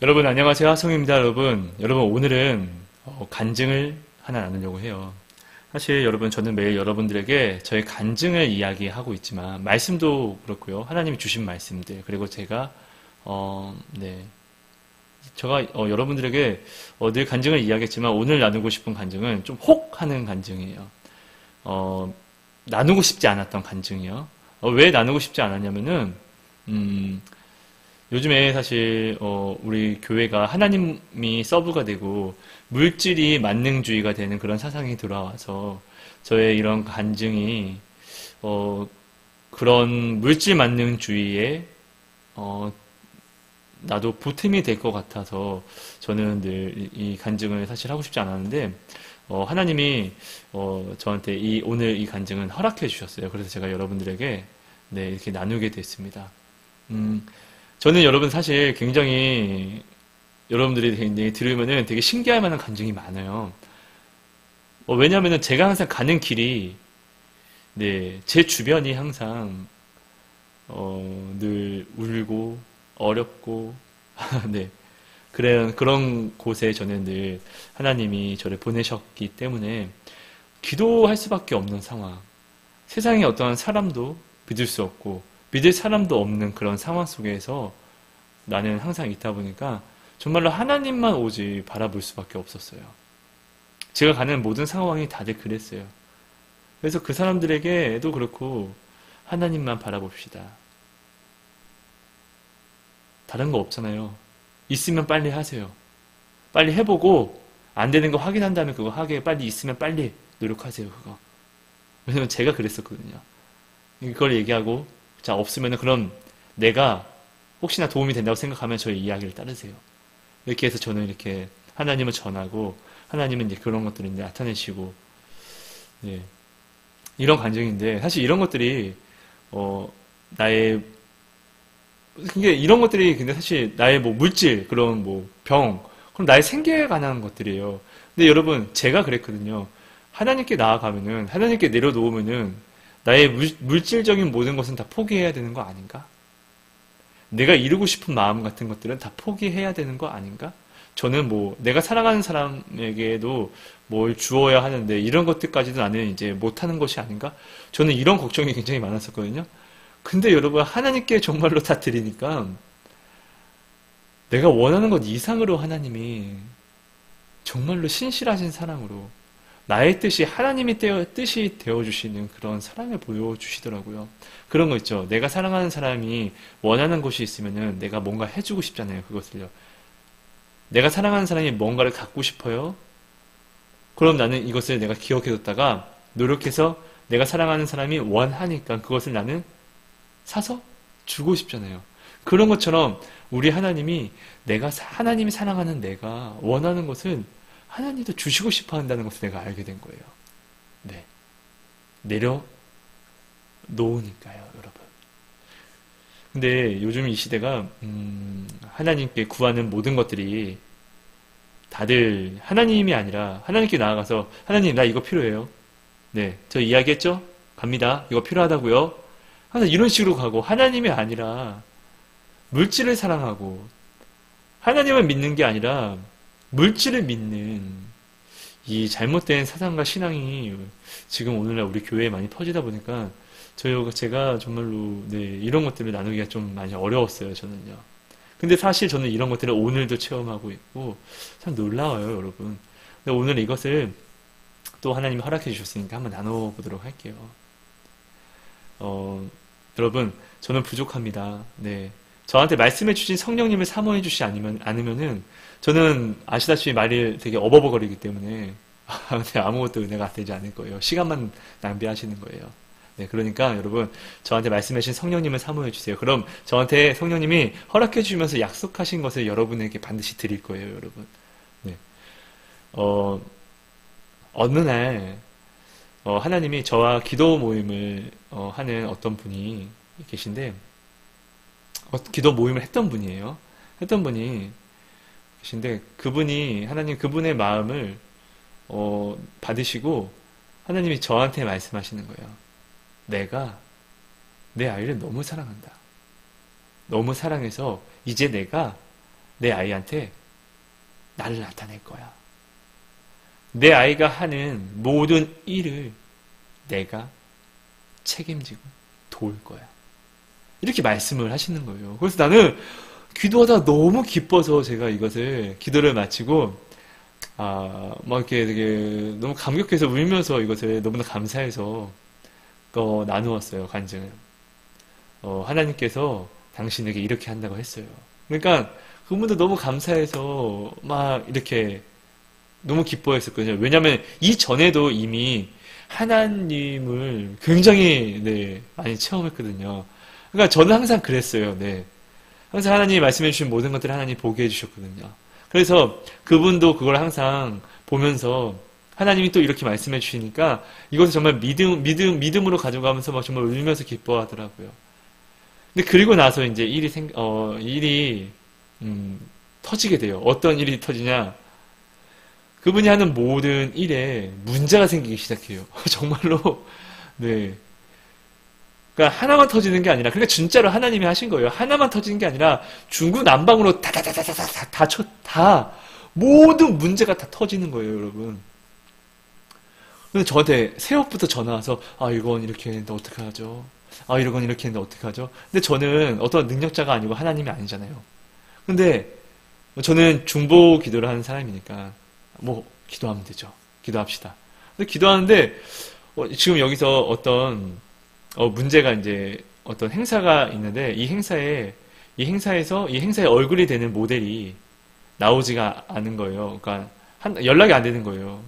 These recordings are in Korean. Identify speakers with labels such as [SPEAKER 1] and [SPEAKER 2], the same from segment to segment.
[SPEAKER 1] 여러분 안녕하세요. 하성입니다. 여러분 오늘은 간증을 하나 나누려고 해요. 사실 여러분 저는 매일 여러분들에게 저의 간증을 이야기하고 있지만 말씀도 그렇고요. 하나님이 주신 말씀들 그리고 제가 여러분들에게 늘 간증을 이야기했지만 오늘 나누고 싶은 간증은 좀 혹하는 간증이에요. 나누고 싶지 않았던 간증이요. 왜 나누고 싶지 않았냐면은 요즘에 사실 우리 교회가 하나님이 서브가 되고 물질이 만능주의가 되는 그런 사상이 들어와서 저의 이런 간증이 그런 물질 만능주의에 나도 보탬이 될 것 같아서 저는 늘 이 간증을 사실 하고 싶지 않았는데 하나님이 저한테 오늘 이 간증은 허락해 주셨어요. 그래서 제가 여러분들에게 이렇게 나누게 됐습니다. 저는 여러분 사실 굉장히 여러분들이 굉장히 들으면은 되게 신기할 만한 간증이 많아요. 왜냐하면은 제가 항상 가는 길이 제 주변이 항상 늘 울고 어렵고 그런 곳에 저는 늘 하나님이 저를 보내셨기 때문에 기도할 수밖에 없는 상황. 세상에 어떠한 사람도 믿을 수 없고 믿을 사람도 없는 그런 상황 속에서 나는 항상 있다 보니까 정말로 하나님만 오직 바라볼 수밖에 없었어요. 제가 가는 모든 상황이 다들 그랬어요. 그래서 그 사람들에게도 그렇고 하나님만 바라봅시다. 다른 거 없잖아요. 있으면 빨리 하세요. 빨리 해보고 안 되는 거 확인한 다음에 그거 하게 빨리 있으면 빨리 노력하세요. 그거. 왜냐면 제가 그랬었거든요. 그걸 얘기하고 자, 없으면은 그럼 내가 혹시나 도움이 된다고 생각하면 저의 이야기를 따르세요. 이렇게 해서 저는 이렇게 하나님을 전하고 하나님은 이제 그런 것들을 이제 나타내시고 이런 간증인데 사실 이런 것들이 나의 이런 것들이 근데 사실 나의 뭐 물질 그런 뭐 병 그럼 나의 생계에 관한 것들이에요. 근데 여러분 제가 그랬거든요. 하나님께 나아가면은 하나님께 내려놓으면은 나의 물질적인 모든 것은 다 포기해야 되는 거 아닌가? 내가 이루고 싶은 마음 같은 것들은 다 포기해야 되는 거 아닌가? 저는 내가 사랑하는 사람에게도 뭘 주어야 하는데, 이런 것들까지도 나는 이제 못하는 것이 아닌가? 저는 이런 걱정이 굉장히 많았었거든요. 근데 여러분, 하나님께 정말로 다 드리니까, 내가 원하는 것 이상으로 하나님이 정말로 신실하신 사랑으로, 나의 뜻이 하나님의 뜻이 되어주시는 그런 사랑을 보여주시더라고요. 그런 거 있죠. 내가 사랑하는 사람이 원하는 것이 있으면은 내가 뭔가 해주고 싶잖아요. 그것을요. 내가 사랑하는 사람이 뭔가를 갖고 싶어요. 그럼 나는 이것을 내가 기억해뒀다가 노력해서 내가 사랑하는 사람이 원하니까 그것을 나는 사서 주고 싶잖아요. 그런 것처럼 우리 하나님이 하나님이 사랑하는 내가 원하는 것은 하나님도 주시고 싶어 한다는 것을 내가 알게 된 거예요. 내려놓으니까요, 여러분. 근데 요즘 이 시대가, 하나님께 구하는 모든 것들이 다들 하나님이 아니라 하나님께 나아가서, 하나님, 나 이거 필요해요. 저 이야기했죠? 갑니다. 이거 필요하다고요? 항상 이런 식으로 가고, 하나님이 아니라 물질을 사랑하고, 하나님을 믿는 게 아니라 물질을 믿는 이 잘못된 사상과 신앙이 지금 오늘날 우리 교회에 많이 퍼지다 보니까 제가 정말로 이런 것들을 나누기가 좀 많이 어려웠어요. 저는요. 근데 사실 저는 이런 것들을 오늘도 체험하고 있고 참 놀라워요, 여러분. 근데 오늘 이것을 또 하나님이 허락해 주셨으니까 한번 나눠보도록 할게요. 여러분, 저는 부족합니다. 저한테 말씀해 주신 성령님을 사모해 주시지 않으면은 저는 아시다시피 말이 되게 어버버거리기 때문에 아무것도 내가 되지 않을 거예요. 시간만 낭비하시는 거예요. 그러니까 여러분 저한테 말씀해 주신 성령님을 사모해 주세요. 그럼 저한테 성령님이 허락해 주시면서 약속하신 것을 여러분에게 반드시 드릴 거예요, 여러분. 어느 날 하나님이 저와 기도 모임을 하는 어떤 분이 계신데 기도 모임을 했던 분이에요. 했던 분이 계신데 하나님 그분의 마음을 받으시고 하나님이 저한테 말씀하시는 거예요. 내가 내 아이를 너무 사랑한다. 너무 사랑해서 이제 내가 내 아이한테 나를 나타낼 거야. 내 아이가 하는 모든 일을 내가 책임지고 도울 거야. 이렇게 말씀을 하시는 거예요. 그래서 나는 기도하다 너무 기뻐서 제가 이것을 기도를 마치고 막 이렇게 되게 너무 감격해서 울면서 이것을 너무나 감사해서 나누었어요, 간증을. 하나님께서 당신에게 이렇게 한다고 했어요. 그러니까 그분도 너무 감사해서 막 이렇게 너무 기뻐했었거든요. 왜냐하면 이전에도 이미 하나님을 굉장히 많이 체험했거든요. 그러니까 저는 항상 그랬어요. 네. 항상 하나님이 말씀해 주신 모든 것들을 하나님이 보게 해주셨거든요. 그래서 그분도 그걸 항상 보면서 하나님이 또 이렇게 말씀해 주시니까 이것을 정말 믿음으로 가져가면서 막 정말 울면서 기뻐하더라고요. 근데 그리고 나서 이제 일이 터지게 돼요. 어떤 일이 터지냐? 그분이 하는 모든 일에 문제가 생기기 시작해요. 정말로, 네. 그러니까 하나만 터지는 게 아니라, 그러니까 진짜로 하나님이 하신 거예요. 하나만 터지는 게 아니라 중구난방으로 다 모든 문제가 다 터지는 거예요, 여러분. 근데 저한테 새벽부터 전화 와서 이건 이렇게 했는데 어떡하죠? 이건 이렇게 했는데 어떡하죠? 근데 저는 어떤 능력자가 아니고 하나님이 아니잖아요. 근데 저는 중보 기도를 하는 사람이니까 기도하면 되죠. 기도합시다. 근데 기도하는데 지금 여기서 어떤 문제가 이제 어떤 행사가 있는데 이 행사에서 이 행사의 얼굴이 되는 모델이 나오지가 않은 거예요. 그러니까 연락이 안 되는 거예요.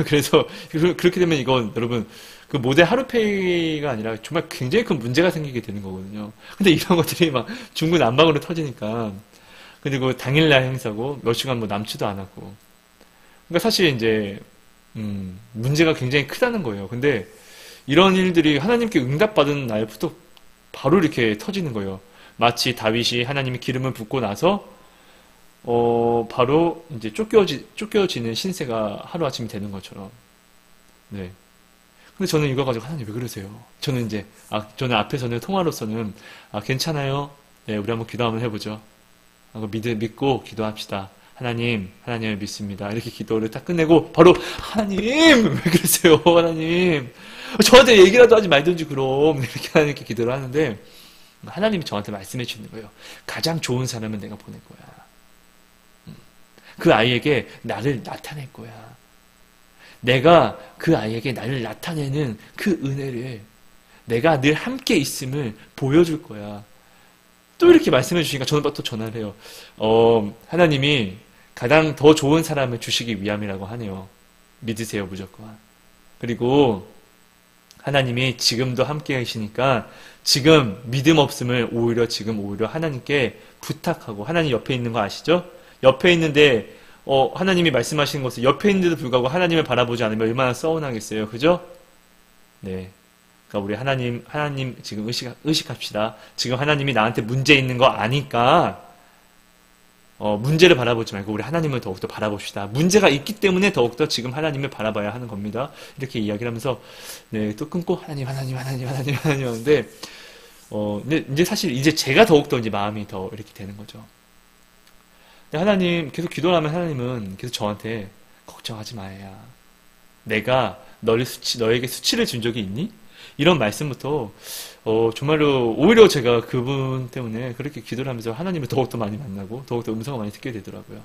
[SPEAKER 1] 그래서 그렇게 되면 이건 여러분 그 모델 하루페이가 아니라 정말 굉장히 큰 문제가 생기게 되는 거거든요. 근데 이런 것들이 막 중구난방으로 터지니까 그리고 당일날 행사고 몇 시간 남지도 않았고 그러니까 사실 이제 문제가 굉장히 크다는 거예요. 근데 이런 일들이 하나님께 응답받은 날부터 바로 이렇게 터지는 거예요. 마치 다윗이 하나님의 기름을 붓고 나서 바로 이제 쫓겨지는 신세가 하루아침이 되는 것처럼. 네. 근데 저는 이거 가지고 하나님 왜 그러세요? 저는 이제 저는 앞에서는 통화로서는 괜찮아요. 네, 우리 한번 기도 한번 해보죠. 믿고 기도합시다. 하나님을 믿습니다. 이렇게 기도를 딱 끝내고 바로 하나님 왜 그러세요? 하나님 저한테 얘기라도 하지 말든지 그럼 이렇게 하나님께 기도를 하는데 하나님이 저한테 말씀해 주는 거예요. 가장 좋은 사람은 내가 보낼 거야. 그 아이에게 나를 나타낼 거야. 내가 그 아이에게 나를 나타내는 그 은혜를 내가 늘 함께 있음을 보여줄 거야. 또 이렇게 말씀해 주시니까 저는 또 전화를 해요. 하나님이 가장 더 좋은 사람을 주시기 위함이라고 하네요. 믿으세요, 무조건. 그리고 하나님이 지금도 함께 계시니까 지금 믿음 없음을 오히려 하나님께 부탁하고 하나님 옆에 있는 거 아시죠? 옆에 있는데 하나님이 말씀하시는 것을 옆에 있는데도 불구하고 하나님을 바라보지 않으면 얼마나 서운하겠어요. 그죠? 네. 그러니까 우리 하나님 지금 의식합시다. 지금 하나님이 나한테 문제 있는 거 아니까 문제를 바라보지 말고 우리 하나님을 더욱더 바라봅시다. 문제가 있기 때문에 더욱더 지금 하나님을 바라봐야 하는 겁니다. 이렇게 이야기를 하면서 네, 또 끊고 하나님 하는데 근데 이제 사실 이제 제가 더욱더 이제 마음이 더 이렇게 되는 거죠. 하나님 계속 기도를 하면 하나님은 계속 저한테 걱정하지 마야. 내가 너에게 수치를 준 적이 있니? 이런 말씀부터 정말로 오히려 제가 그분 때문에 그렇게 기도를 하면서 하나님을 더욱더 많이 만나고 더욱더 음성을 많이 듣게 되더라고요.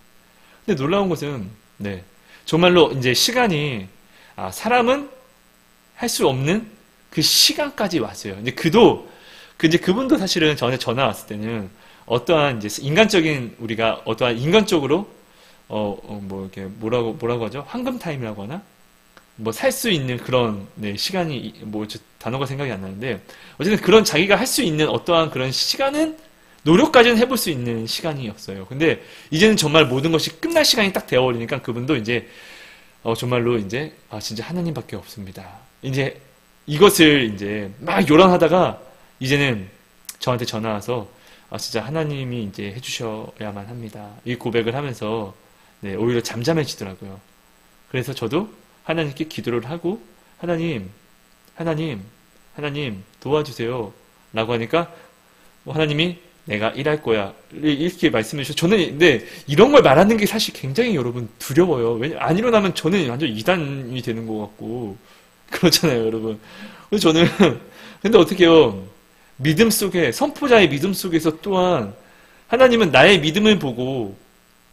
[SPEAKER 1] 근데 놀라운 것은 네 정말로 이제 시간이 사람은 할 수 없는 그 시간까지 왔어요. 이제 그분도 사실은 저한테 전화 왔을 때는 어떠한 이제 우리가 어떠한 인간적으로 이렇게 뭐라고 하죠? 황금 타임이라고 하나? 살 수 있는 그런 시간이 단어가 생각이 안 나는데 어쨌든 그런 자기가 할 수 있는 어떠한 그런 시간은 노력까지는 해볼 수 있는 시간이었어요. 근데 이제는 정말 모든 것이 끝날 시간이 딱 되어버리니까 그분도 이제 정말로 이제 진짜 하나님밖에 없습니다. 이제 이것을 이제 막 요란하다가 이제는 저한테 전화 와서 진짜 하나님이 이제 해주셔야만 합니다. 이 고백을 하면서 오히려 잠잠해지더라고요. 그래서 저도 하나님께 기도를 하고 하나님 도와주세요 라고 하니까 하나님이 내가 일할 거야. 이렇게 말씀해 주셔서 저는 근데 이런 걸 말하는 게 사실 굉장히 여러분 두려워요. 왜냐 안 일어나면 저는 완전 이단이 되는 것 같고 그렇잖아요, 여러분. 그래서 저는 근데 어떻게 해요? 믿음 속에 선포자의 믿음 속에서 또한 하나님은 나의 믿음을 보고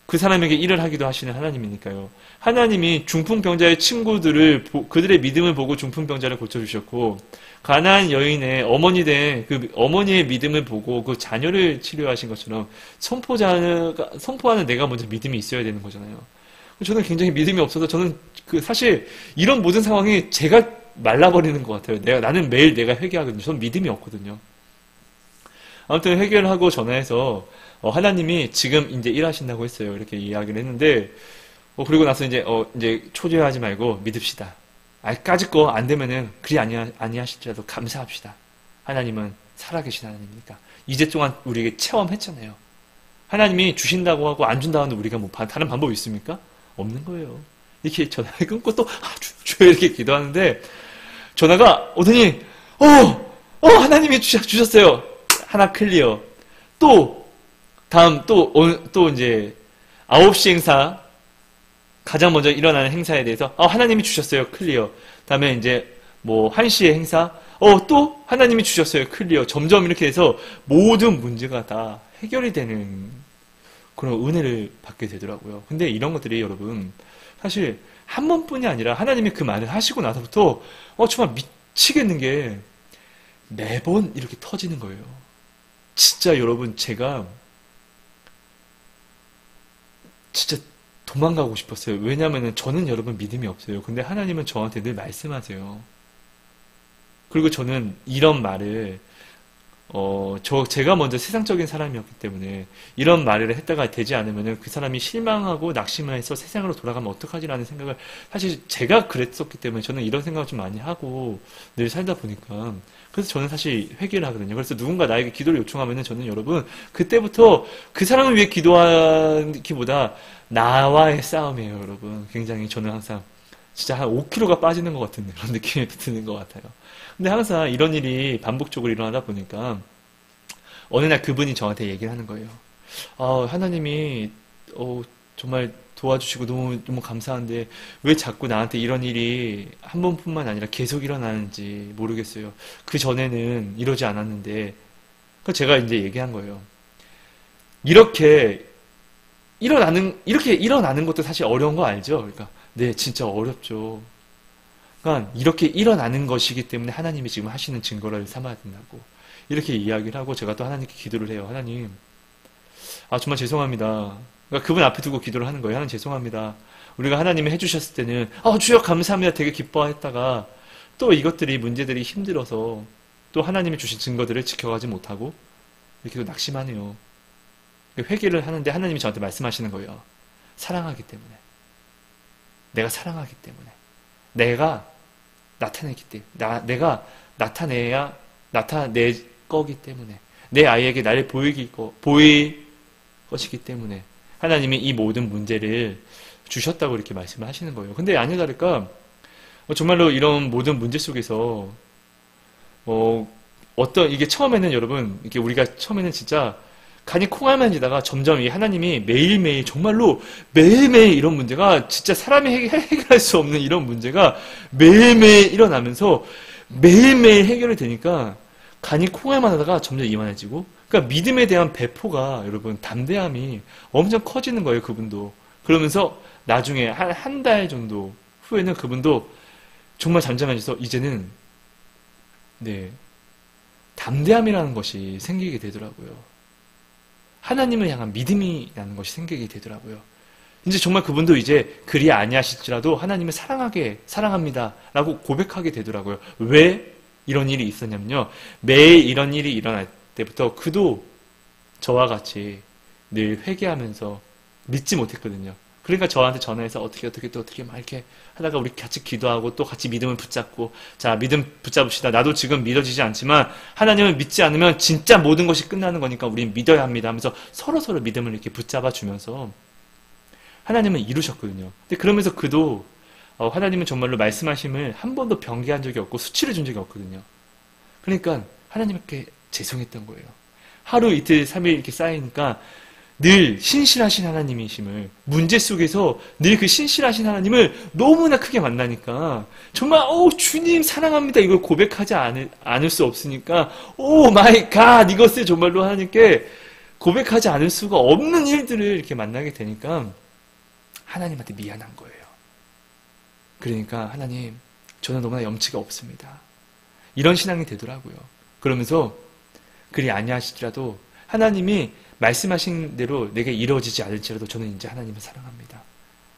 [SPEAKER 1] 그 사람에게 일을 하기도 하시는 하나님이니까요. 하나님이 중풍병자의 친구들을 그들의 믿음을 보고 중풍병자를 고쳐주셨고 가나안 여인의 어머니 된 그 어머니의 믿음을 보고 그 자녀를 치료하신 것처럼 선포하는 내가 먼저 믿음이 있어야 되는 거잖아요. 저는 굉장히 믿음이 없어서 저는 그 사실 이런 모든 상황이 제가 말라버리는 것 같아요. 나는 매일 내가 회개하거든요. 저는 믿음이 없거든요. 아무튼 회개를 하고 전화해서 하나님이 지금 이제 일하신다고 했어요. 이렇게 이야기를 했는데 그리고 나서 이제 초조해하지 말고 믿읍시다. 까짓 거 안 되면은 그리 아니하실지라도 감사합시다. 하나님은 살아계신 하나님이니까. 이제 동안 우리에게 체험했잖아요. 하나님이 주신다고 하고 안 준다고 하는데 우리가 뭐 다른 방법이 있습니까? 없는 거예요. 이렇게 전화를 끊고 또 주여 이렇게 기도하는데 전화가 오더니 하나님이 주셨어요. 하나 클리어. 다음 또 이제 9시 행사 가장 먼저 일어나는 행사에 대해서 하나님이 주셨어요. 클리어. 다음에 이제 뭐 1시에 행사 또 하나님이 주셨어요. 클리어. 점점 이렇게 해서 모든 문제가 다 해결이 되는 그런 은혜를 받게 되더라고요. 근데 이런 것들이 사실 한 번뿐이 아니라 하나님이 그 말을 하시고 나서부터 정말 미치겠는 게 매번 이렇게 터지는 거예요. 진짜 여러분 제가 진짜 도망가고 싶었어요. 왜냐면은 저는 여러분 믿음이 없어요. 근데 하나님은 저한테 늘 말씀하세요. 그리고 저는 이런 말을 제가 먼저 세상적인 사람이었기 때문에 이런 말을 했다가 되지 않으면은 그 사람이 실망하고 낙심해서 세상으로 돌아가면 어떡하지라는 생각을 사실 제가 그랬었기 때문에 저는 이런 생각을 좀 많이 하고 늘 살다 보니까 그래서 저는 사실 회개를 하거든요. 그래서 누군가 나에게 기도를 요청하면은 저는 여러분 그때부터 그 사람을 위해 기도하기보다 나와의 싸움이에요, 여러분. 굉장히 저는 항상 진짜 한 5kg가 빠지는 것 같은 그런 느낌이 드는 것 같아요. 근데 항상 이런 일이 반복적으로 일어나다 보니까 어느 날 그분이 저한테 얘기를 하는 거예요. 하나님이 정말 도와주시고 너무 감사한데 왜 자꾸 나한테 이런 일이 한 번뿐만 아니라 계속 일어나는지 모르겠어요. 그 전에는 이러지 않았는데 그래서 제가 이제 얘기한 거예요. 이렇게 일어나는 것도 사실 어려운 거 알죠? 그러니까 네, 진짜 어렵죠. 그러니까 이렇게 일어나는 것이기 때문에 하나님이 지금 하시는 증거를 삼아야 된다고 이렇게 이야기를 하고 제가 또 하나님께 기도를 해요. 하나님, 정말 죄송합니다. 그러니까 그분 앞에 두고 기도를 하는 거예요. 하나님 죄송합니다. 우리가 하나님이 해주셨을 때는 주여 감사합니다. 되게 기뻐했다가 또 이것들이 문제들이 힘들어서 또 하나님이 주신 증거들을 지켜가지 못하고 이렇게 또 낙심하네요. 회개를 하는데 하나님이 저한테 말씀하시는 거예요. 사랑하기 때문에. 내가 사랑하기 때문에. 내가 나타내기 때문에. 내가 나타낼 거기 때문에. 내 아이에게 나를 보일 것이기 때문에. 하나님이 이 모든 문제를 주셨다고 이렇게 말씀을 하시는 거예요. 근데 아니나 다를까, 정말로 이런 모든 문제 속에서, 이게 처음에는 여러분, 이게 우리가 처음에는 진짜 간이 콩알만 지다가 점점 이 하나님이 매일매일 정말로 매일매일 이런 문제가 진짜 사람이 해결할 수 없는 이런 문제가 매일매일 일어나면서 매일매일 해결이 되니까 간이 콩알만 하다가 점점 이만해지고 그러니까 믿음에 대한 배포가 여러분 담대함이 엄청 커지는 거예요. 그분도. 그러면서 나중에 한 달 정도 후에는 그분도 정말 잠잠해져서 이제는 담대함이라는 것이 생기게 되더라고요. 하나님을 향한 믿음이라는 것이 생기게 되더라고요. 이제 정말 그분도 이제 그리 아니하실지라도 하나님을 사랑합니다 라고 고백하게 되더라고요. 왜 이런 일이 있었냐면요. 매일 이런 일이 일어날 때부터 그도 저와 같이 늘 회개하면서 믿지 못했거든요. 그러니까 저한테 전화해서 어떻게 막 이렇게 하다가 우리 같이 기도하고 또 같이 믿음을 붙잡고 자 믿음 붙잡읍시다. 나도 지금 믿어지지 않지만 하나님을 믿지 않으면 진짜 모든 것이 끝나는 거니까 우린 믿어야 합니다 하면서 서로 믿음을 이렇게 붙잡아 주면서 하나님은 이루셨거든요. 근데 그러면서 그도 하나님은 정말로 말씀하심을 한 번도 변개한 적이 없고 수치를 준 적이 없거든요. 그러니까 하나님께 죄송했던 거예요. 하루 이틀 3일 이렇게 쌓이니까 늘 신실하신 하나님이심을, 문제 속에서 늘 그 신실하신 하나님을 너무나 크게 만나니까 정말 주님 사랑합니다 이걸 고백하지 않을 수 없으니까 오 마이 갓 이것을 정말로 하나님께 고백하지 않을 수가 없는 일들을 이렇게 만나게 되니까 하나님한테 미안한 거예요. 그러니까 하나님 저는 너무나 염치가 없습니다. 이런 신앙이 되더라고요. 그러면서 그리 아니하시더라도 하나님이 말씀하신 대로 내게 이루어지지 않을지라도 저는 이제 하나님을 사랑합니다.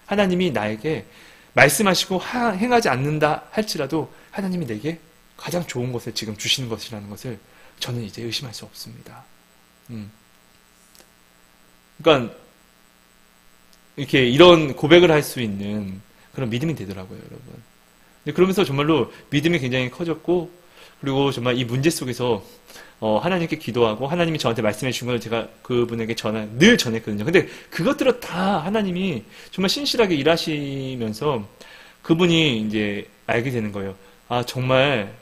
[SPEAKER 1] 하나님이 나에게 말씀하시고 행하지 않는다 할지라도 하나님이 내게 가장 좋은 것을 지금 주시는 것이라는 것을 저는 이제 의심할 수 없습니다. 그러니까 이렇게 이런 고백을 할 수 있는 그런 믿음이 되더라고요, 여러분. 그러면서 정말로 믿음이 굉장히 커졌고, 그리고 정말 이 문제 속에서 하나님께 기도하고 하나님이 저한테 말씀해 주신 걸 제가 그분에게 늘 전했거든요. 근데 그것들은 다 하나님이 정말 신실하게 일하시면서 그분이 이제 알게 되는 거예요. 아, 정말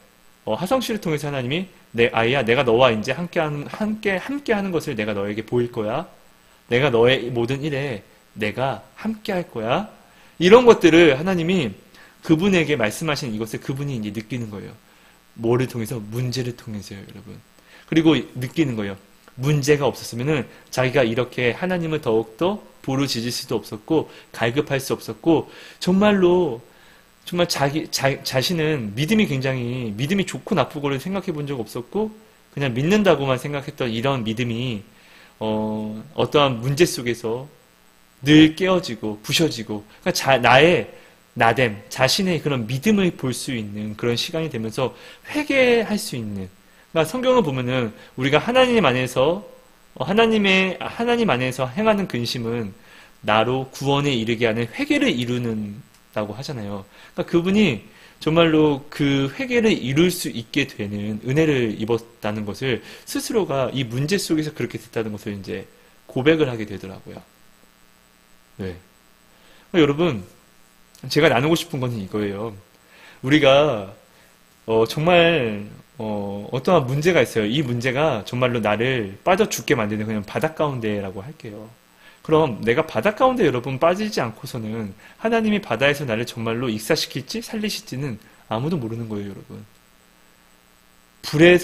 [SPEAKER 1] 하성 씨를 통해서 하나님이 내 아이야, 내가 너와 이제 함께 하는 것을 내가 너에게 보일 거야. 내가 너의 모든 일에 내가 함께 할 거야. 이런 것들을 하나님이 그분에게 말씀하신 이것을 그분이 이제 느끼는 거예요. 뭐를 통해서? 문제를 통해서요, 여러분. 그리고 느끼는 거예요. 문제가 없었으면은 자기가 이렇게 하나님을 더욱더 부르짖을 수도 없었고 갈급할 수 없었고 정말로 정말 자신은 믿음이 좋고 나쁘고를 생각해 본 적 없었고 그냥 믿는다고만 생각했던 이런 믿음이 어떠한 문제 속에서 늘 깨어지고 부셔지고 그러니까 나의 나됨, 자신의 그런 믿음을 볼 수 있는 그런 시간이 되면서 회개할 수 있는. 그러니까 성경을 보면은 우리가 하나님 안에서 하나님 안에서 행하는 근심은 나로 구원에 이르게 하는 회개를 이루는다고 하잖아요. 그러니까 그분이 정말로 그 회개를 이룰 수 있게 되는 은혜를 입었다는 것을 스스로가 이 문제 속에서 그렇게 됐다는 것을 이제 고백을 하게 되더라고요. 네. 그러니까 여러분. 제가 나누고 싶은 건 이거예요. 우리가 정말 어떠한 문제가 있어요. 이 문제가 정말로 나를 빠져 죽게 만드는 그냥 바닷 가운데라고 할게요. 그럼 내가 바닷 가운데 여러분 빠지지 않고서는 하나님이 바다에서 나를 정말로 익사시킬지 살리실지는 아무도 모르는 거예요, 여러분. 불에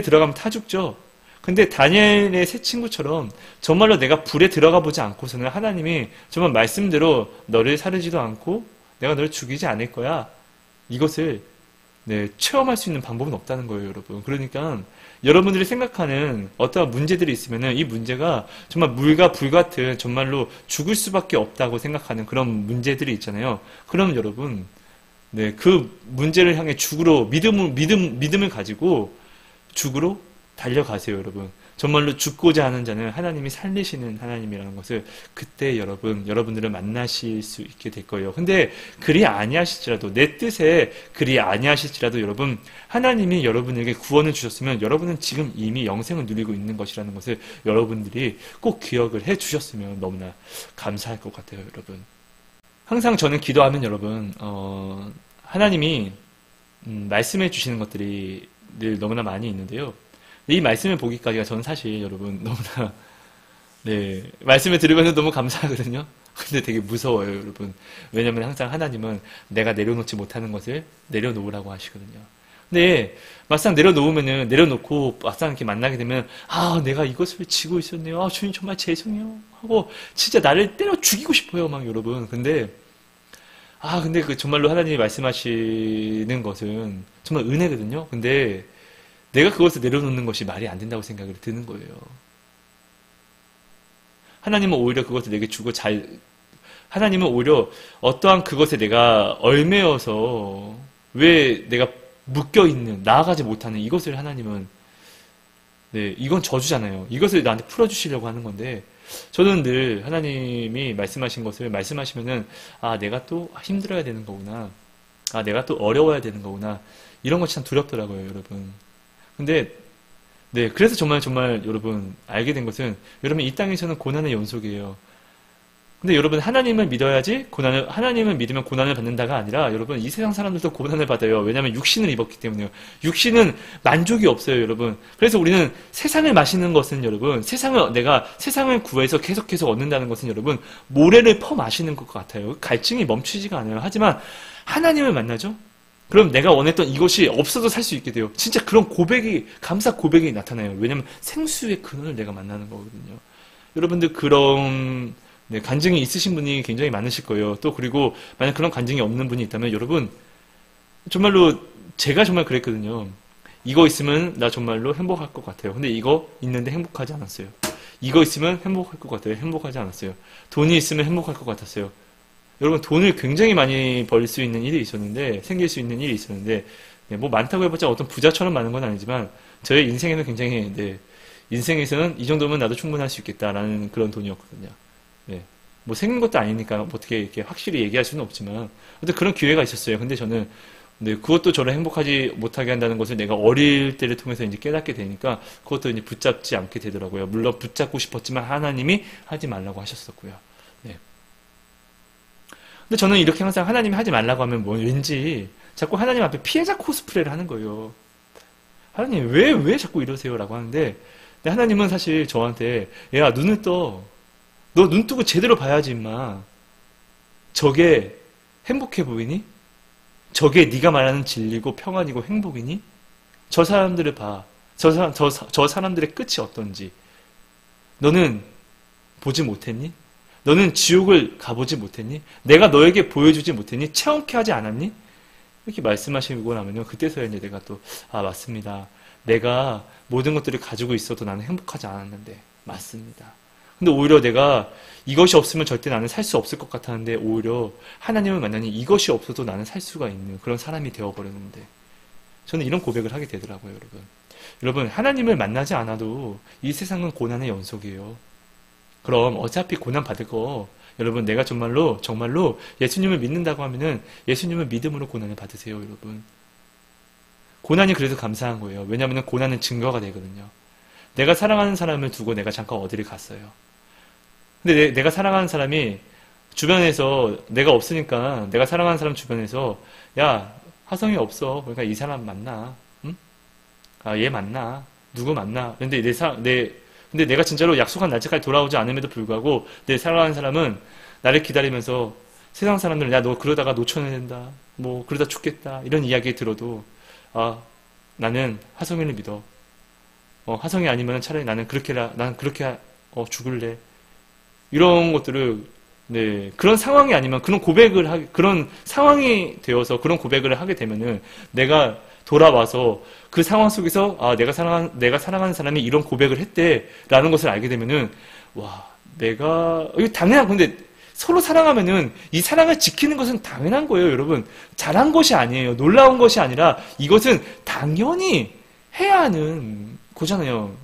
[SPEAKER 1] 들어가면 타 죽죠. 근데 다니엘의 세 친구처럼 정말로 내가 불에 들어가 보지 않고서는 하나님이 정말 말씀대로 너를 사르지도 않고 내가 너를 죽이지 않을 거야. 이것을 체험할 수 있는 방법은 없다는 거예요, 여러분. 그러니까 여러분들이 생각하는 어떠한 문제들이 있으면은 이 문제가 정말 물과 불 같은 정말로 죽을 수밖에 없다고 생각하는 그런 문제들이 있잖아요. 그럼 여러분, 그 문제를 향해 믿음을 가지고 죽으로 달려가세요, 여러분. 정말로 죽고자 하는 자는 하나님이 살리시는 하나님이라는 것을 그때 여러분들은 만나실 수 있게 될 거예요. 근데 그리 아니하실지라도 내 뜻에 그리 아니하실지라도 여러분 하나님이 여러분에게 구원을 주셨으면 여러분은 지금 이미 영생을 누리고 있는 것이라는 것을 여러분들이 꼭 기억을 해 주셨으면 너무나 감사할 것 같아요, 여러분. 항상 저는 기도하면 여러분 하나님이 말씀해 주시는 것들이 늘 너무나 많이 있는데요. 이 말씀을 보기까지가 저는 사실 여러분 너무나 말씀을 들으면 너무 감사하거든요. 근데 되게 무서워요, 여러분. 왜냐면 항상 하나님은 내가 내려놓지 못하는 것을 내려놓으라고 하시거든요. 근데 막상 내려놓고 막상 이렇게 만나게 되면 내가 이것을 지고 있었네요. 주님 정말 죄송해요 하고 진짜 나를 때려 죽이고 싶어요, 막 여러분. 근데 그 정말로 하나님이 말씀하시는 것은 정말 은혜거든요. 근데 내가 그것을 내려놓는 것이 말이 안 된다고 생각이 드는 거예요. 하나님은 오히려 그것을 내게 주고 하나님은 오히려 어떠한 그것에 내가 얽매여서 왜 내가 묶여있는, 나아가지 못하는 이것을 하나님은 이건 저주잖아요. 이것을 나한테 풀어주시려고 하는 건데 저는 늘 하나님이 말씀하신 것을 말씀하시면은 내가 또 힘들어야 되는 거구나. 내가 또 어려워야 되는 거구나. 이런 것이 참 두렵더라고요, 여러분. 근데 그래서 정말 여러분 알게 된 것은 여러분 이 땅에서는 고난의 연속이에요. 근데 여러분 하나님을 믿어야지 하나님을 믿으면 고난을 받는다가 아니라 여러분 이 세상 사람들도 고난을 받아요. 왜냐하면 육신을 입었기 때문에요. 육신은 만족이 없어요, 여러분. 그래서 우리는 세상을 마시는 것은 여러분, 내가 세상을 구해서 계속해서 얻는다는 것은 여러분, 모래를 퍼 마시는 것 같아요. 갈증이 멈추지가 않아요. 하지만 하나님을 만나죠? 그럼 내가 원했던 이것이 없어도 살 수 있게 돼요. 진짜 그런 감사 고백이 나타나요. 왜냐하면 생수의 근원을 내가 만나는 거거든요. 여러분들 그런 간증이 있으신 분이 굉장히 많으실 거예요. 또 그리고 만약 그런 간증이 없는 분이 있다면 여러분 정말로 제가 정말 그랬거든요. 이거 있으면 나 정말로 행복할 것 같아요. 근데 이거 있는데 행복하지 않았어요. 이거 있으면 행복할 것 같아요. 행복하지 않았어요. 돈이 있으면 행복할 것 같았어요. 여러분 돈을 굉장히 많이 벌 수 있는 일이 있었는데 생길 수 있는 일이 있었는데 뭐 많다고 해봤자 어떤 부자처럼 많은 건 아니지만 저의 인생에는 굉장히 인생에서는 이 정도면 나도 충분할 수 있겠다라는 그런 돈이었거든요. 네. 뭐 생긴 것도 아니니까 어떻게 이렇게 확실히 얘기할 수는 없지만 근데 그런 기회가 있었어요. 근데 저는 그것도 저를 행복하지 못하게 한다는 것을 내가 어릴 때를 통해서 이제 깨닫게 되니까 그것도 이제 붙잡지 않게 되더라고요. 물론 붙잡고 싶었지만 하나님이 하지 말라고 하셨었고요. 네. 근데 저는 이렇게 항상 하나님이 하지 말라고 하면 왠지 자꾸 하나님 앞에 피해자 코스프레를 하는 거예요. 하나님 왜 자꾸 이러세요? 라고 하는데 근데 하나님은 사실 저한테 야 눈을 떠. 너 눈 뜨고 제대로 봐야지 임마. 저게 행복해 보이니? 저게 네가 말하는 진리고 평안이고 행복이니? 저 사람들을 봐. 저 사람들의 끝이 어떤지. 너는 보지 못했니? 너는 지옥을 가보지 못했니? 내가 너에게 보여주지 못했니? 체험케 하지 않았니? 이렇게 말씀하시고 나면요. 그때서야 이제 내가 또 맞습니다. 내가 모든 것들을 가지고 있어도 나는 행복하지 않았는데 맞습니다. 근데 오히려 내가 이것이 없으면 절대 나는 살 수 없을 것 같았는데 오히려 하나님을 만나니 이것이 없어도 나는 살 수가 있는 그런 사람이 되어버렸는데 저는 이런 고백을 하게 되더라고요, 여러분. 여러분, 하나님을 만나지 않아도 이 세상은 고난의 연속이에요. 그럼 어차피 고난 받을 거 여러분 내가 정말로 예수님을 믿는다고 하면은 예수님을 믿음으로 고난을 받으세요, 여러분. 고난이 그래서 감사한 거예요. 왜냐하면 고난은 증거가 되거든요. 내가 사랑하는 사람을 두고 내가 잠깐 어디를 갔어요. 근데 내가 사랑하는 사람이 주변에서 내가 없으니까 내가 사랑하는 사람 주변에서 야 화성이 없어. 그러니까 이 사람 만나. 응? 아, 얘 만나. 누구 만나. 근데 근데 내가 진짜로 약속한 날짜까지 돌아오지 않음에도 불구하고 내 사랑하는 사람은 나를 기다리면서 세상 사람들은 야 너 그러다가 놓쳐야 된다. 뭐 그러다 죽겠다. 이런 이야기 들어도 나는 화성이를 믿어. 화성이 아니면 차라리 나는 그렇게 죽을래. 이런 것들을, 그런 상황이 아니면 그런 상황이 되어서 그런 고백을 하게 되면은 내가 돌아와서 그 상황 속에서, 내가 사랑하는 사람이 이런 고백을 했대라는 것을 알게 되면은, 이거 당연한 건데, 서로 사랑하면은 이 사랑을 지키는 것은 당연한 거예요, 여러분. 잘한 것이 아니에요. 놀라운 것이 아니라 이것은 당연히 해야 하는 거잖아요.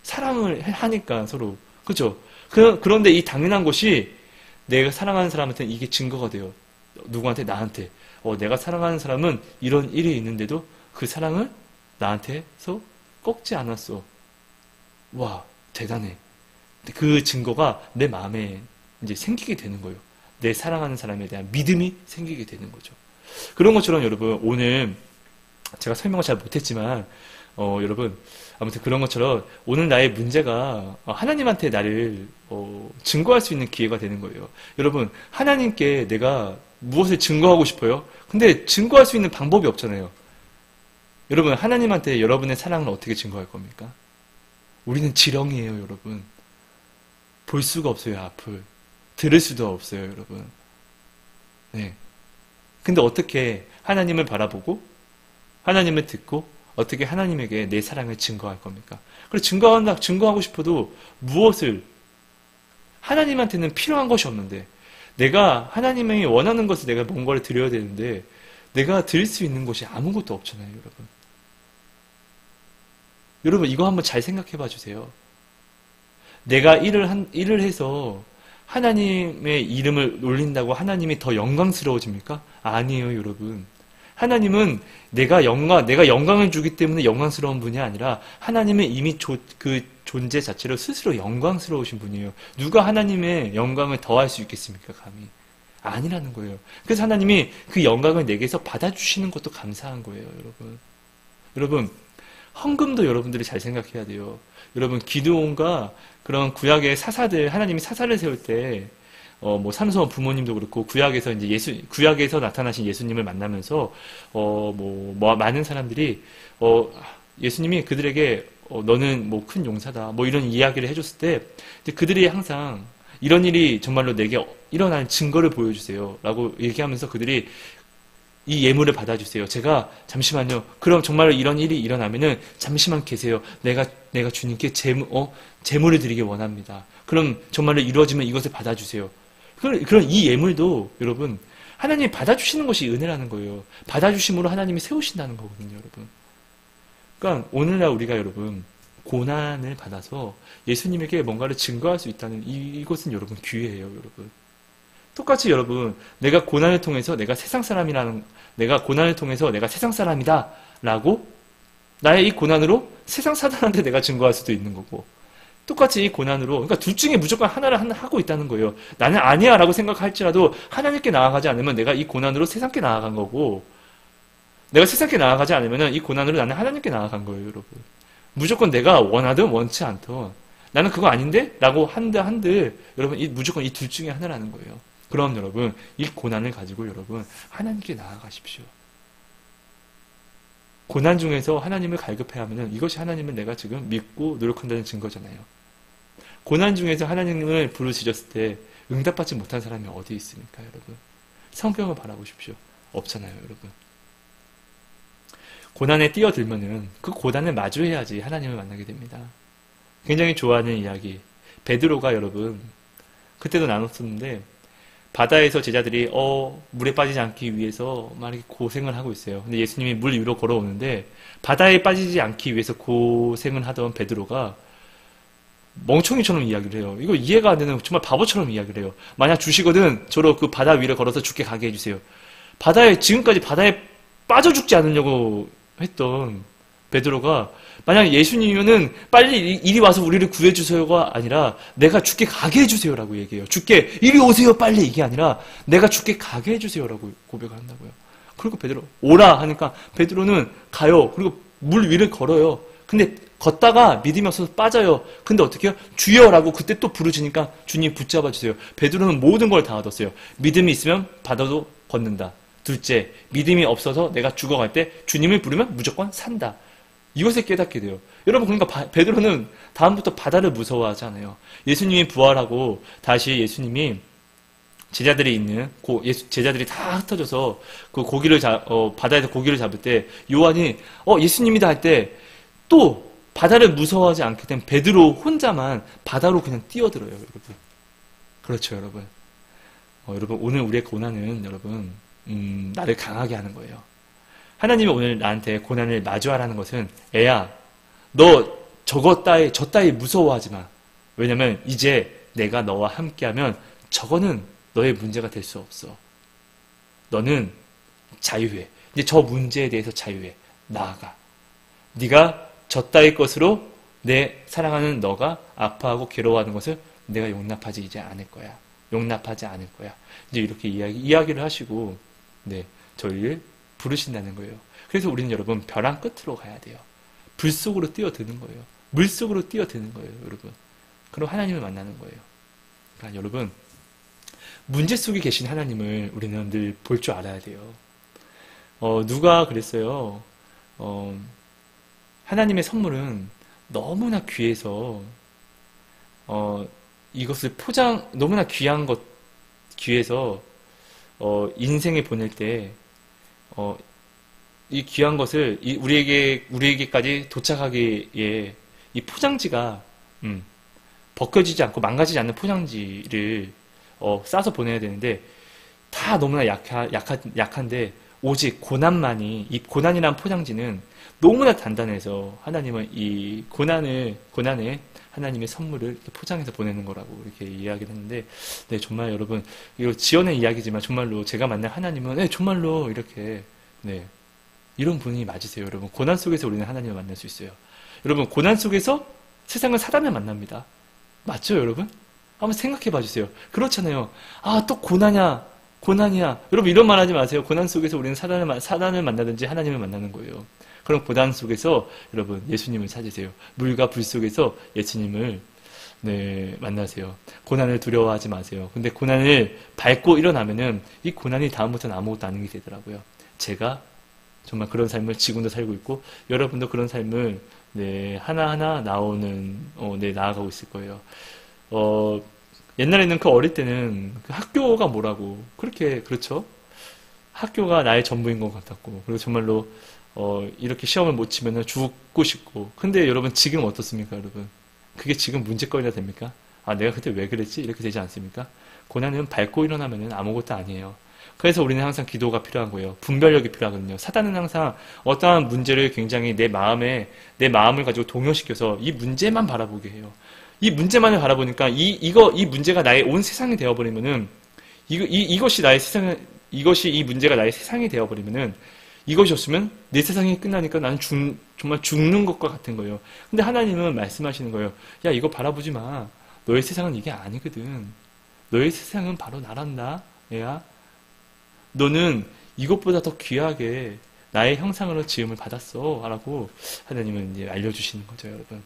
[SPEAKER 1] 사랑을 하니까 서로. 그죠? 그런데 이 당연한 것이 내가 사랑하는 사람한테는 이게 증거가 돼요. 누구한테? 나한테. 내가 사랑하는 사람은 이런 일이 있는데도 그 사랑을 나한테서 꺾지 않았어. 와, 대단해. 그 증거가 내 마음에 이제 생기게 되는 거예요. 내 사랑하는 사람에 대한 믿음이 생기게 되는 거죠. 그런 것처럼 여러분, 오늘 제가 설명을 잘 못했지만, 여러분, 아무튼 그런 것처럼 오늘 나의 문제가 하나님한테 나를 증거할 수 있는 기회가 되는 거예요. 여러분, 하나님께 내가 무엇을 증거하고 싶어요? 근데 증거할 수 있는 방법이 없잖아요. 여러분, 하나님한테 여러분의 사랑을 어떻게 증거할 겁니까? 우리는 지렁이에요, 여러분. 볼 수가 없어요, 앞을. 들을 수도 없어요, 여러분. 네. 근데 어떻게 하나님을 바라보고 하나님을 듣고 어떻게 하나님에게 내 사랑을 증거할 겁니까? 그리고 증거하고 싶어도 무엇을? 하나님한테는 필요한 것이 없는데 내가 하나님이 원하는 것을 내가 뭔가를 드려야 되는데 내가 드릴 수 있는 것이 아무것도 없잖아요, 여러분. 여러분, 이거 한번 잘 생각해 봐 주세요. 내가 일을 해서 하나님의 이름을 올린다고 하나님이 더 영광스러워집니까? 아니에요, 여러분. 하나님은 내가 영광을 주기 때문에 영광스러운 분이 아니라 하나님은 이미 그 존재 자체로 스스로 영광스러우신 분이에요. 누가 하나님의 영광을 더할 수 있겠습니까, 감히? 아니라는 거예요. 그래서 하나님이 그 영광을 내게서 받아주시는 것도 감사한 거예요, 여러분. 여러분, 헌금도 여러분들이 잘 생각해야 돼요. 여러분, 기드온과 그런 구약의 사사들, 하나님이 사사를 세울 때, 뭐, 삼손 부모님도 그렇고, 구약에서 구약에서 나타나신 예수님을 만나면서, 많은 사람들이, 예수님이 그들에게, 너는 뭐 큰 용사다, 뭐 이런 이야기를 해줬을 때, 그들이 항상, 이런 일이 정말로 내게 일어난 증거를 보여주세요. 라고 얘기하면서 그들이 이 예물을 받아주세요. 제가 잠시만요. 그럼 정말로 이런 일이 일어나면은 잠시만 계세요. 내가 주님께 제물을 드리기 원합니다. 그럼 정말로 이루어지면 이것을 받아주세요. 그런 이 예물도 여러분 하나님이 받아주시는 것이 은혜라는 거예요. 받아주심으로 하나님이 세우신다는 거거든요, 여러분. 그러니까 오늘날 우리가 여러분 고난을 받아서 예수님에게 뭔가를 증거할 수 있다는 이것은 여러분 기회예요, 여러분. 똑같이 여러분, 내가 고난을 통해서 내가 세상 사람이다 라고 나의 이 고난으로 세상 사람한테 내가 증거할 수도 있는 거고, 똑같이 이 고난으로, 그러니까 둘 중에 무조건 하나를 하고 있다는 거예요. 나는 아니야 라고 생각할지라도 하나님께 나아가지 않으면 내가 이 고난으로 세상께 나아간 거고, 내가 세상께 나아가지 않으면 이 고난으로 나는 하나님께 나아간 거예요, 여러분. 무조건 내가 원하든 원치 않든 나는 그거 아닌데? 라고 한들 여러분 무조건 이 둘 중에 하나라는 거예요. 그럼 여러분 이 고난을 가지고 여러분 하나님께 나아가십시오. 고난 중에서 하나님을 갈급해 하면은 이것이 하나님을 내가 지금 믿고 노력한다는 증거잖아요. 고난 중에서 하나님을 부르짖었을 때 응답받지 못한 사람이 어디 있습니까, 여러분? 성경을 바라보십시오. 없잖아요, 여러분. 고난에 뛰어들면은 그 고난을 마주해야지 하나님을 만나게 됩니다. 굉장히 좋아하는 이야기. 베드로가 여러분 그때도 나눴었는데 바다에서 제자들이 물에 빠지지 않기 위해서 막 이렇게 고생을 하고 있어요. 근데 예수님이 물 위로 걸어오는데 바다에 빠지지 않기 위해서 고생을 하던 베드로가 멍청이처럼 이야기를 해요. 이거 이해가 안 되는 정말 바보처럼 이야기를 해요. 만약 주시거든 저로 그 바다 위를 걸어서 죽게 가게 해주세요. 지금까지 바다에 빠져 죽지 않으려고 했던 베드로가 만약 예수님이면은 빨리 이리 와서 우리를 구해주세요가 아니라 내가 죽게 가게 해주세요라고 얘기해요. 죽게 이리 오세요 빨리 이게 아니라 내가 죽게 가게 해주세요라고 고백을 한다고요. 그리고 베드로 오라 하니까 베드로는 가요. 그리고 물 위를 걸어요. 근데 걷다가 믿음이 없어서 빠져요. 근데 어떻게 해요? 주여라고 그때 또 부르시니까 주님 붙잡아 주세요. 베드로는 모든 걸 다 얻었어요. 믿음이 있으면 바다도 걷는다. 둘째, 믿음이 없어서 내가 죽어갈 때 주님을 부르면 무조건 산다. 이것을 깨닫게 돼요. 여러분, 그러니까 베드로는 다음부터 바다를 무서워하지 않아요. 예수님이 부활하고 다시 예수님이 제자들이 다 흩어져서 그 바다에서 고기를 잡을 때 요한이 예수님이다 할 때 또 바다를 무서워하지 않게 된 베드로 혼자만 바다로 그냥 뛰어들어요, 여러분. 그렇죠, 여러분. 여러분, 오늘 우리의 고난은 여러분 나를 강하게 하는 거예요. 하나님이 오늘 나한테 고난을 마주하라는 것은 애야, 너 저 따위 무서워하지 마. 왜냐면 이제 내가 너와 함께하면 저거는 너의 문제가 될 수 없어. 너는 자유해. 이제 저 문제에 대해서 자유해. 나아가. 네가 저 따위 것으로 내 사랑하는 너가 아파하고 괴로워하는 것을 내가 용납하지 이제 않을 거야. 용납하지 않을 거야. 이제 이렇게 이야기를 하시고 저희를 부르신다는 거예요. 그래서 우리는 여러분 벼랑 끝으로 가야 돼요. 불 속으로 뛰어드는 거예요. 물 속으로 뛰어드는 거예요, 여러분. 그럼 하나님을 만나는 거예요. 그러니까 여러분 문제 속에 계신 하나님을 우리는 늘 볼 줄 알아야 돼요. 누가 그랬어요. 하나님의 선물은 너무나 귀해서 이것을 너무나 귀해서 인생에 보낼 때 이 귀한 것을 우리에게까지 도착하기에 이 포장지가 벗겨지지 않고 망가지지 않는 포장지를 싸서 보내야 되는데 다 너무나 약한데 오직 이 고난이란 포장지는 너무나 단단해서 하나님은 이 고난에 하나님의 선물을 이렇게 포장해서 보내는 거라고 이렇게 이야기를 했는데, 정말 여러분, 이거 지어낸 이야기지만 정말로 제가 만난 하나님은 정말로 이렇게 네. 이런 분이 맞으세요, 여러분. 고난 속에서 우리는 하나님을 만날 수 있어요. 여러분, 고난 속에서 세상은 사단을 만납니다. 맞죠, 여러분? 한번 생각해 봐 주세요. 그렇잖아요. 아, 또 고난이야. 고난이야. 여러분, 이런 말 하지 마세요. 고난 속에서 우리는 사단을 만나든지 하나님을 만나는 거예요. 그럼 고난 속에서 여러분, 예수님을 찾으세요. 물과 불 속에서 예수님을 네, 만나세요. 고난을 두려워하지 마세요. 근데 고난을 밟고 일어나면은 이 고난이 다음부터는 아무것도 아닌 게 되더라고요. 제가 정말 그런 삶을 지금도 살고 있고 여러분도 그런 삶을 네, 하나하나 네, 나아가고 있을 거예요. 옛날에는 그 어릴 때는 그 학교가 뭐라고 그렇게 그렇죠? 학교가 나의 전부인 것 같았고 그리고 정말로 이렇게 시험을 못 치면은 죽고 싶고 근데 여러분 지금 어떻습니까, 여러분? 그게 지금 문제거리가 됩니까? 아, 내가 그때 왜 그랬지? 이렇게 되지 않습니까? 고난은 밟고 일어나면은 아무것도 아니에요. 그래서 우리는 항상 기도가 필요한 거예요. 분별력이 필요하거든요. 사단은 항상 어떠한 문제를 굉장히 내 마음을 가지고 동요시켜서 이 문제만 바라보게 해요. 이 문제만을 바라보니까 이 문제가 나의 온 세상이 되어버리면은 이것이 이 문제가 나의 세상이 되어버리면은 이것이 없으면 내 세상이 끝나니까 나는 정말 죽는 것과 같은 거예요. 근데 하나님은 말씀하시는 거예요. 야, 이거 바라보지 마. 너의 세상은 이게 아니거든. 너의 세상은 바로 나란다. 얘야. 너는 이것보다 더 귀하게 나의 형상으로 지음을 받았어. 라고 하나님은 이제 알려주시는 거죠, 여러분.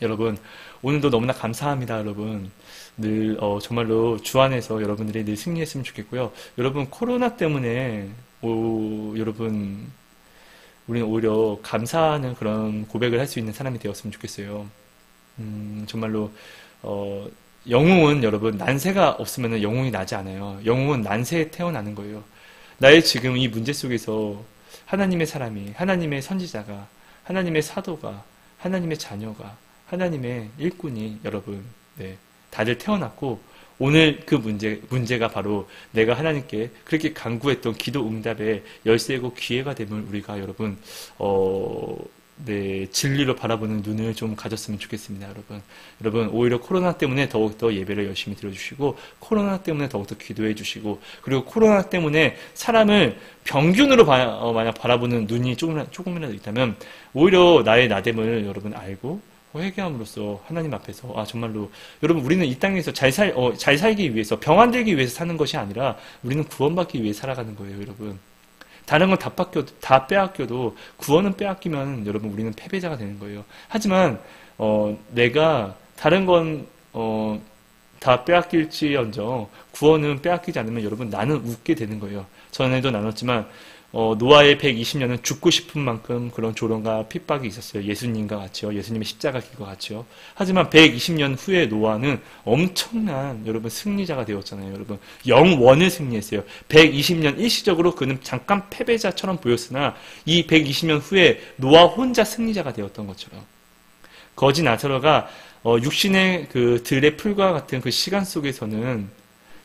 [SPEAKER 1] 여러분, 오늘도 너무나 감사합니다, 여러분. 늘, 정말로 주 안에서 여러분들이 늘 승리했으면 좋겠고요. 여러분, 코로나 때문에 여러분, 우리는 오히려 감사하는 그런 고백을 할 수 있는 사람이 되었으면 좋겠어요. 정말로, 영웅은 여러분, 난세가 없으면 영웅이 나지 않아요. 영웅은 난세에 태어나는 거예요. 나의 지금 이 문제 속에서 하나님의 사람이, 하나님의 선지자가, 하나님의 사도가, 하나님의 자녀가, 하나님의 일꾼이 여러분, 네, 다들 태어났고, 오늘 그 문제가 바로 내가 하나님께 그렇게 간구했던 기도 응답의 열쇠고 기회가 됨을 우리가 여러분, 네, 진리로 바라보는 눈을 좀 가졌으면 좋겠습니다, 여러분. 여러분, 오히려 코로나 때문에 더욱더 예배를 열심히 드려주시고, 코로나 때문에 더욱더 기도해 주시고, 그리고 코로나 때문에 사람을 병균으로 만약 바라보는 눈이 조금이라도 있다면, 오히려 나의 나됨을 여러분 알고, 회개함으로써 하나님 앞에서 정말로 여러분 우리는 이 땅에서 잘 살기 위해서 병안 들기 위해서 사는 것이 아니라 우리는 구원받기 위해 살아가는 거예요, 여러분. 다른 건 다 빼앗겨도 구원은 빼앗기면 여러분 우리는 패배자가 되는 거예요. 하지만 내가 다른 건 다 빼앗길지언정 구원은 빼앗기지 않으면 여러분 나는 웃게 되는 거예요. 전에도 나눴지만 노아의 120년은 죽고 싶은 만큼 그런 조롱과 핍박이 있었어요. 예수님과 같이요. 예수님의 십자가 길과 같이요. 하지만 120년 후에 노아는 엄청난 여러분 승리자가 되었잖아요. 여러분 영원을 승리했어요. 120년 일시적으로 그는 잠깐 패배자처럼 보였으나 이 120년 후에 노아 혼자 승리자가 되었던 것처럼 거지 나사로가 육신의 그 들의 풀과 같은 그 시간 속에서는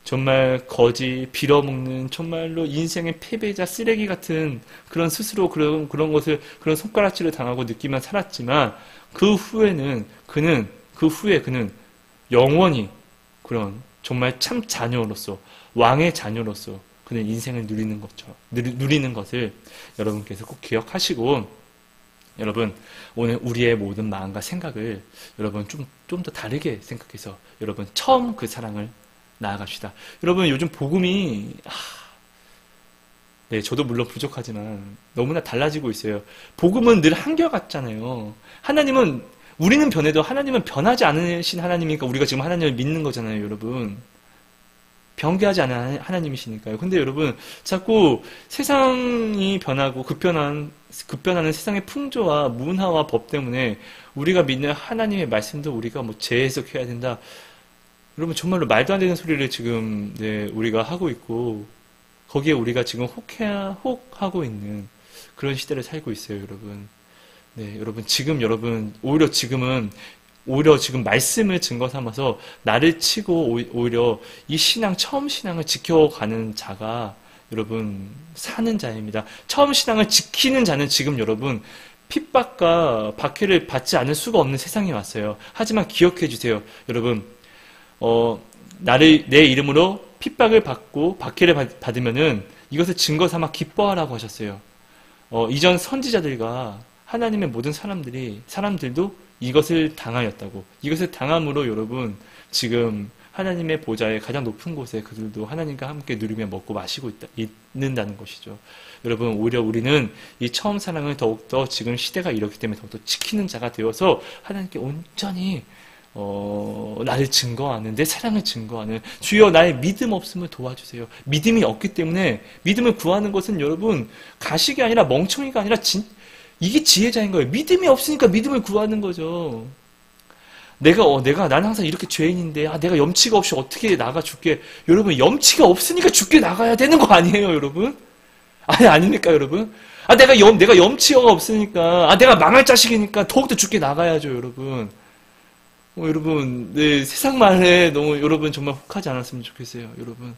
[SPEAKER 1] 정말 거지, 빌어먹는, 정말로 인생의 패배자, 쓰레기 같은 그런 스스로 그런 것을, 그런 손가락질을 당하고 느끼며 살았지만, 그 후에 그는 영원히 그런 정말 참 자녀로서, 왕의 자녀로서 그는 인생을 누리는 것을 여러분께서 꼭 기억하시고, 여러분, 오늘 우리의 모든 마음과 생각을 여러분 좀 더 다르게 생각해서 여러분 처음 그 사랑을 나아갑시다. 여러분 요즘 복음이 네, 저도 물론 부족하지만 너무나 달라지고 있어요. 복음은 늘 한결같잖아요. 우리는 변해도 하나님은 변하지 않으신 하나님이니까 우리가 지금 하나님을 믿는 거잖아요, 여러분. 변개하지 않은 하나님이시니까요. 근데 여러분 자꾸 세상이 변하고 급변하는 세상의 풍조와 문화와 법 때문에 우리가 믿는 하나님의 말씀도 우리가 뭐 재해석해야 된다. 여러분 정말로 말도 안 되는 소리를 지금 네, 우리가 하고 있고 거기에 우리가 지금 혹하고 있는 그런 시대를 살고 있어요, 여러분. 네, 여러분 오히려 지금 말씀을 증거 삼아서 나를 치고 오히려 이 처음 신앙을 지켜가는 자가 여러분 사는 자입니다. 처음 신앙을 지키는 자는 지금 여러분 핍박과 박해를 받지 않을 수가 없는 세상이 왔어요. 하지만 기억해 주세요, 여러분. 내 이름으로 핍박을 받고 박해를 받으면은 이것을 증거 삼아 기뻐하라고 하셨어요. 이전 선지자들과 하나님의 모든 사람들도 이것을 당하였다고. 이것을 당함으로 여러분, 지금 하나님의 보좌의 가장 높은 곳에 그들도 하나님과 함께 누리며 먹고 마시고 있는다는 것이죠. 여러분, 오히려 우리는 이 처음 사랑을 더욱더 지금 시대가 이렇기 때문에 더욱더 지키는 자가 되어서 하나님께 온전히 나를 증거하는, 내 사랑을 증거하는, 주여 나의 믿음 없음을 도와주세요. 믿음이 없기 때문에 믿음을 구하는 것은 여러분 가식이 아니라 멍청이가 아니라 이게 지혜자인 거예요. 믿음이 없으니까 믿음을 구하는 거죠. 나는 항상 이렇게 죄인인데, 내가 염치가 없이 어떻게 나가 죽게. 여러분, 염치가 없으니까 죽게 나가야 되는 거 아니에요, 여러분? 아닙니까, 여러분? 내가 염치가 없으니까, 내가 망할 자식이니까 더욱더 죽게 나가야죠, 여러분. 여러분, 네, 세상 말에 너무 여러분 정말 혹하지 않았으면 좋겠어요, 여러분.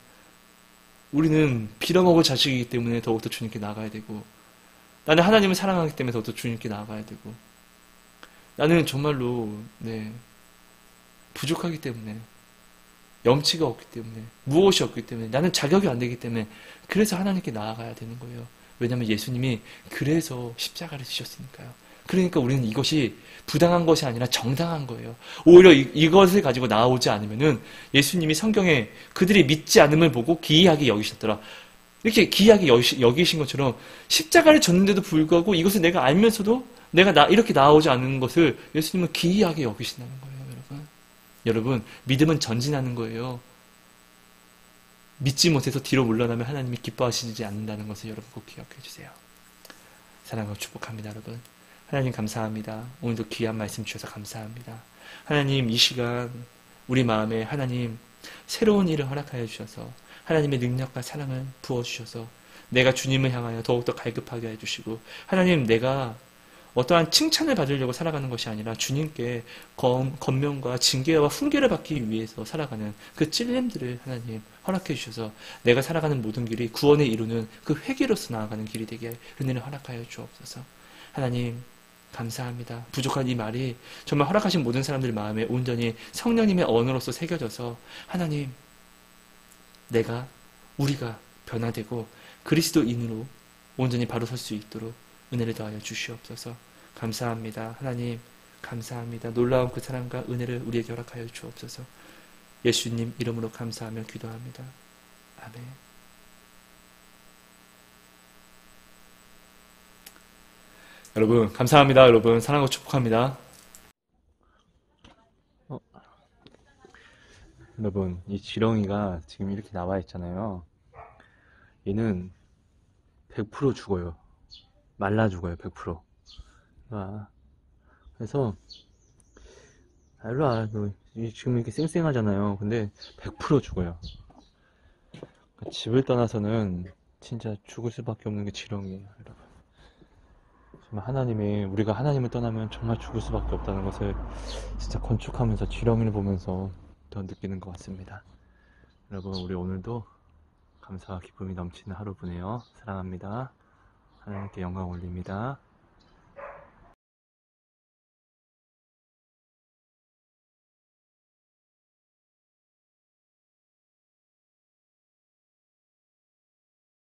[SPEAKER 1] 우리는 빌어먹을 자식이기 때문에 더욱더 주님께 나가야 되고, 나는 하나님을 사랑하기 때문에 더욱더 주님께 나가야 되고, 나는 정말로, 네, 부족하기 때문에, 염치가 없기 때문에, 무엇이 없기 때문에, 나는 자격이 안 되기 때문에, 그래서 하나님께 나아가야 되는 거예요. 왜냐하면 예수님이 그래서 십자가를 지셨으니까요. 그러니까 우리는 이것이 부당한 것이 아니라 정당한 거예요. 오히려 이것을 가지고 나오지 않으면은 예수님이 성경에 그들이 믿지 않음을 보고 기이하게 여기셨더라. 이렇게 기이하게 여기신 것처럼 십자가를 졌는데도 불구하고 이것을 내가 알면서도 내가 이렇게 나오지 않는 것을 예수님은 기이하게 여기신다는 거예요, 여러분. 여러분, 믿음은 전진하는 거예요. 믿지 못해서 뒤로 물러나면 하나님이 기뻐하시지 않는다는 것을 여러분 꼭 기억해 주세요. 사랑하고 축복합니다, 여러분. 하나님 감사합니다. 오늘도 귀한 말씀 주셔서 감사합니다. 하나님, 이 시간 우리 마음에 하나님 새로운 일을 허락하여 주셔서 하나님의 능력과 사랑을 부어주셔서 내가 주님을 향하여 더욱더 갈급하게 해주시고, 하나님, 내가 어떠한 칭찬을 받으려고 살아가는 것이 아니라 주님께 권면과 징계와 훈계를 받기 위해서 살아가는 그 찔림들을 하나님 허락해 주셔서 내가 살아가는 모든 길이 구원에 이루는 그 회개로서 나아가는 길이 되게 은혜를 허락하여 주옵소서. 하나님 감사합니다. 부족한 이 말이 정말 허락하신 모든 사람들 마음에 온전히 성령님의 언어로서 새겨져서 하나님, 우리가 변화되고 그리스도인으로 온전히 바로 설 수 있도록 은혜를 더하여 주시옵소서. 감사합니다. 하나님 감사합니다. 놀라운 그 사랑과 은혜를 우리에게 허락하여 주옵소서. 예수님 이름으로 감사하며 기도합니다. 아멘. 여러분 감사합니다. 여러분 사랑하고 축복합니다. 여러분, 이 지렁이가 지금 이렇게 나와 있잖아요. 얘는 100% 죽어요. 말라 죽어요, 100%. 그래서 일로 와. 너 지금 이렇게 쌩쌩하잖아요. 근데 100% 죽어요. 집을 떠나서는 진짜 죽을 수밖에 없는 게 지렁이에요, 여러분. 정말 우리가 하나님을 떠나면 정말 죽을 수밖에 없다는 것을 진짜 건축하면서 지렁이를 보면서 더 느끼는 것 같습니다. 여러분, 우리 오늘도 감사와 기쁨이 넘치는 하루 보내요. 사랑합니다. 하나님께 영광 올립니다.